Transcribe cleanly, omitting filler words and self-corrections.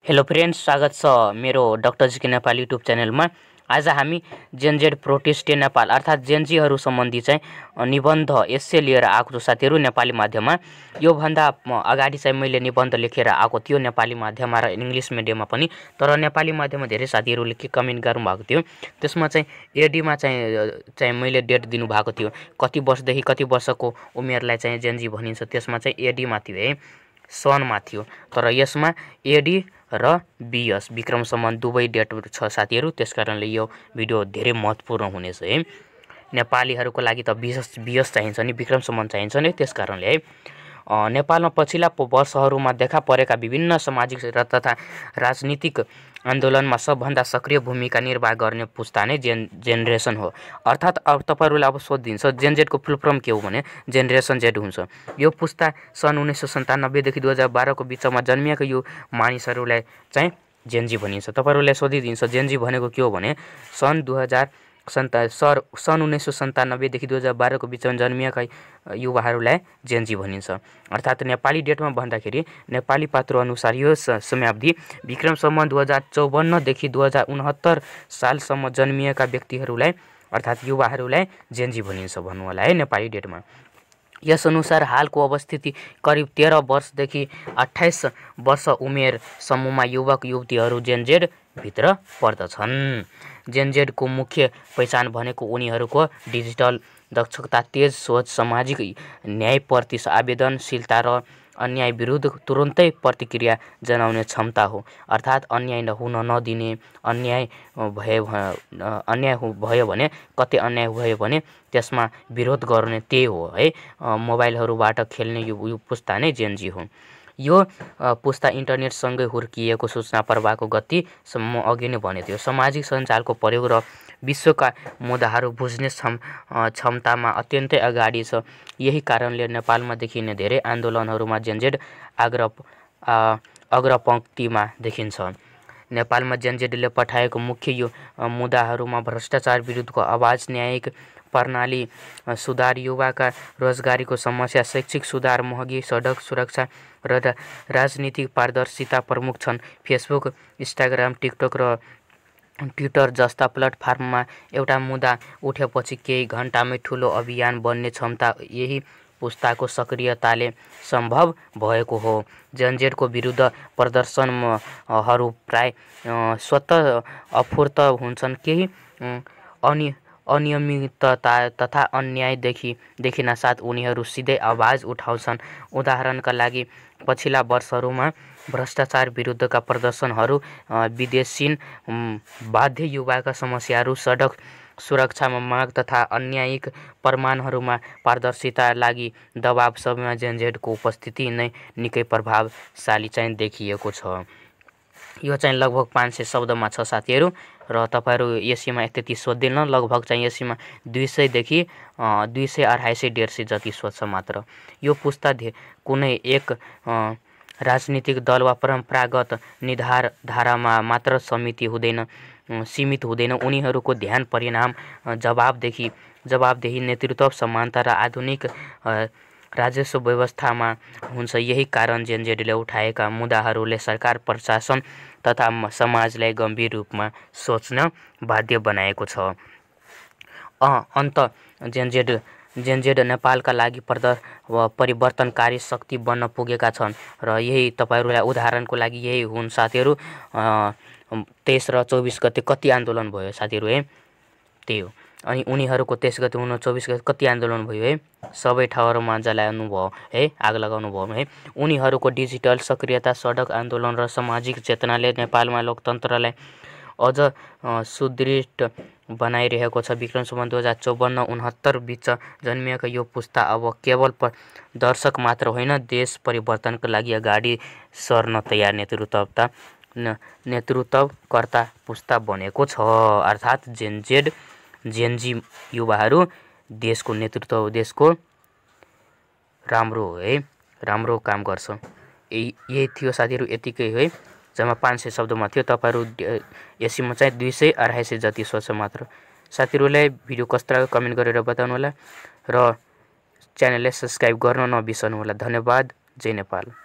Hello friends, स्वागत छ मेरो डाक्टर जीके नेपाल युट्युब च्यानलमा। आज हामी जेनजेड प्रोटेस्ट नेपाल अर्थात् जेनजीहरू सम्बन्धी चाहिँ निबन्ध एस्से लिएर आएको छु साथीहरू नेपाली माध्यममा। यो भन्दा अगाडि चाहिँ मैले निबन्ध लेखेर आएको थियो नेपाली माध्यममा र इङ्ग्लिस मिडियममा पनि, तर नेपाली माध्यममा धेरै साथीहरूले के कमेन्ट गर्नुभएको थियो। त्यसमा चाहिँ एडीमा चाहिँ मैले डेट दिनुभएको थियो, कति वर्षदेखि कति वर्षको उमेरलाई चाहिँ जेनजी भनिन्छ। त्यसमा चाहिँ एडीमा थियो है, सनमा थियो, तर यसमा एडी र बीएस विक्रम सम्बन्ध दुवै डेट छ साथीहरू। त्यसकारणले यो भिडियो धेरै महत्त्वपूर्ण हुनेछ है। नेपालीहरूको लागि त बीएस चाहिन्छ नि, विक्रम सम्बन्ध चाहिन्छ नि। त्यसकारणले है नेपालमा पछिल्ला वर्षहरूमा देखा परेका विभिन्न सामाजिक र तथा राजनीतिक आन्दोलनमा सबभन्दा सक्रिय भूमिका निर्वाह गर्ने पुस्ता नै जेनरेसन हो। अर्थात् अब तपाईँहरूले अब सोधिदिन्छ जेनजेडको फुल फर्म के हो भने जेनरेसन जेड हुन्छ। यो पुस्ता सन् 1997 देखि 2012 को बिचमा जन्मिएका यो मानिसहरूलाई चाहिँ जेनजी भनिन्छ। तपाईँहरूले सोधिदिन्छ जेनजी भनेको के हो भने सन् 1997 देखि 2012 को बिचमा जन्मिएका युवाहरूलाई जेनजी भनिन्छ। अर्थात् नेपाली डेटमा भन्दाखेरि नेपाली पात्रो अनुसार यो समयावधि विक्रम सम्बन्ध 2054 देखि 2069 सालसम्म जन्मिएका व्यक्तिहरूलाई अर्थात् युवाहरूलाई जेनजी भनिन्छ भन्नु होला है नेपाली डेटमा। यस अनुसार हालको अवस्थिति करिब 13 वर्षदेखि 28 वर्ष उमेर समूहमा युवक युवतीहरू जेनजेड भित्र पर्दछन्। जेनजेडको मुख्य पहिचान भनेको उनीहरूको डिजिटल दक्षता, तेज सोच, सामाजिक न्यायप्रति आवेदनशीलता र अन्याय विरुद्ध तुरुन्तै प्रतिक्रिया जनाउने क्षमता हो। अर्थात् अन्याय हुन नदिने, अन्याय भयो भने कतै अन्याय भयो भने त्यसमा विरोध गर्ने त्यही हो है। मोबाइलहरूबाट खेल्ने यो पुस्ता नै जेनजी हो। यो पुस्ता इन्टरनेटसँगै हुर्किएको सूचना प्रवाहको गति म अघि नै भने थियो, सामाजिक सञ्जालको प्रयोग र विश्वका मुद्दाहरू बुझ्ने क्षमतामा अत्यन्तै अगाडि छ। यही कारणले नेपालमा देखिने धेरै आन्दोलनहरूमा जेनजेड अग्रपङ्क्तिमा देखिन्छ। नेपालमा जेनजेडले पठाएको मुख्य यो मुद्दाहरूमा भ्रष्टाचार विरुद्धको आवाज, न्यायिक प्रणाली सुधार, युवाका रोजगारीको समस्या, शैक्षिक सुधार, महँगी सडक सुरक्षा र राजनीतिक पारदर्शिता प्रमुख छन्। फेसबुक, इन्स्टाग्राम, टिकटक र ट्विटर जस्ता प्लेटफर्ममा एउटा मुद्दा उठेपछि केही घन्टामै ठुलो अभियान बन्ने क्षमता यही पुस्ताको सक्रियताले सम्भव भएको हो। जेनजेडको विरुद्ध प्रदर्शनहरू प्राय स्वतः अफूर्त हुन्छन्। केही अनियमितता तथा अन्याय देखिन साथ उनीहरू सिधै आवाज उठाउँछन्। उदाहरणका लागि पछिल्ला वर्षहरूमा भ्रष्टाचार विरुद्धका प्रदर्शनहरू, विदेशीन बाध्य युवाका समस्याहरू, सडक सुरक्षामा माग तथा अन्यायिक प्रमाणहरूमा पारदर्शिता लागि दबाव, सबैमा जेनजेडको उपस्थिति नै निकै प्रभावशाली चाहिँ देखिएको छ। यो चाहिँ लगभग 500 शब्दमा छ साथीहरू, र तपाईँहरू यसैमा त्यति सोध्दैन, लगभग चाहिँ यसैमा 200 देखि 200, 250, 150 जति सोध्छ मात्र। यो पुस्ता कुनै एक राजनीतिक दल वा परम्परागत धारामा मात्र सीमित हुँदैन। उनीहरूको ध्यान परिणाम, जवाबदेही, नेतृत्व, समानता र आधुनिक राजस्व व्यवस्थामा हुन्छ। यही कारण जेनजेडले उठाएका मुद्दाहरूले सरकार, प्रशासन तथा समाजलाई गम्भीर रूपमा सोच्न बाध्य बनाएको छ। अन्त जेनजेड नेपालका लागि परिवर्तनकारी शक्ति बन्न पुगेका छन् र यही तपाईँहरूलाई उदाहरणको लागि यही हुन् साथीहरू। 23 र 24 गते कति आन्दोलन भयो साथीहरू है, त्यही हो। अनि उनीहरूको 23 गते 24 गते कति आन्दोलन भयो है, सबै ठाउँहरूमा जलाउनु भयो है, आग लगाउनु भयो है। उनीहरूको डिजिटल सक्रियता, सडक आन्दोलन र सामाजिक चेतनाले नेपालमा लोकतन्त्रलाई अझ सुदृढ बनाइरहेको छ। विक्रम सम्बन्ध 2054-69 बिच जन्मिएका यो पुस्ता अब केवल दर्शक मात्र होइन, देश परिवर्तनको लागि अगाडि सर्न तयार नेतृत्वकर्ता पुस्ता बनेको छ। अर्थात् जेनजी युवाहरू देशको नेतृत्व, देशको राम्रो है, राम्रो काम गर्छ। यही थियो साथीहरू, यतिकै है, जम्मा 500 शब्दमा थियो। तपाईँहरू यसैमा चाहिँ 200, 250 जति सोच्छ मात्र। साथीहरूलाई भिडियो कस्तो लाग्यो कमेन्ट गरेर बताउनु होला र च्यानललाई सब्स्क्राइब गर्न नबिर्सनु होला। धन्यवाद। जय नेपाल।